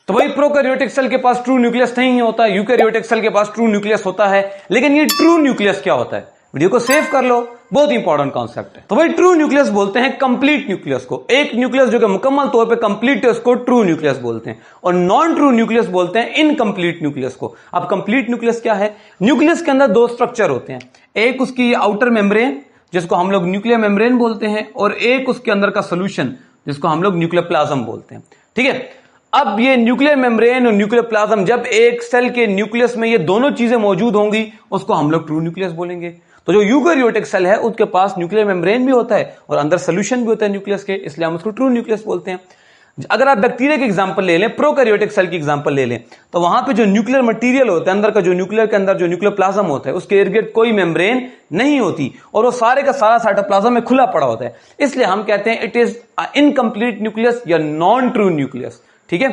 तो भाई prokaryotic cell के पास ट्रू न्यूक्लियस नहीं होता, यूकैरियोटिक सेल के पास ट्रू न्यूक्लियस होता है। लेकिन ये ट्रू न्यूक्लियस क्या होता है, वीडियो को सेव कर लो, बहुत इंपॉर्टेंट कॉन्सेप्ट है। तो भाई ट्रू न्यूक्लियस बोलते हैं कंप्लीट न्यूक्लियस को, एक न्यूक्लियस जो कि मुकम्मल तौर पे कंप्लीट है उसको ट्रू न्यूक्लियस बोलते हैं, और नॉन ट्रू न्यूक्लियस बोलते हैं इनकम्प्लीट न्यूक्लियस को। अब कंप्लीट न्यूक्लियस क्या है, न्यूक्लियस के अंदर दो स्ट्रक्चर होते हैं, एक उसकी आउटर मेम्ब्रेन जिसको हम लोग न्यूक्लियर मेम्ब्रेन बोलते हैं, और एक उसके अंदर का सोल्यूशन जिसको हम लोग न्यूक्लियर प्लाज्म बोलते हैं। ठीक है, अब ये न्यूक्लियर मेम्ब्रेन और न्यूक्लियर प्लाज्म, जब एक सेल के न्यूक्लियस में ये दोनों चीजें मौजूद होंगी उसको हम लोग ट्रू न्यूक्लियस बोलेंगे। तो जो यूकैरियोटिक सेल है उसके पास न्यूक्लियर मेम्ब्रेन भी होता है और अंदर सोल्यूशन भी होता है न्यूक्लियस के, इसलिए हम उसको ट्रू न्यूक्लियस बोलते हैं। अगर आप बैक्टीरिया की एग्जांपल ले लें, प्रोकैरियोटिक सेल की एग्जांपल ले लें, तो वहां पे जो न्यूक्लियर मटेरियल होता है, अंदर का जो न्यूक्लियर के अंदर जो न्यूक्लियर प्लाज्म होता है उसके इर्द गिर्द कोई मेम्ब्रेन नहीं होती और वो सारे का सारा साइटोप्लाज्म में खुला पड़ा होता है, इसलिए हम कहते हैं इट इज इनकम्प्लीट न्यूक्लियस या नॉन ट्रू न्यूक्लियस। ठीक है,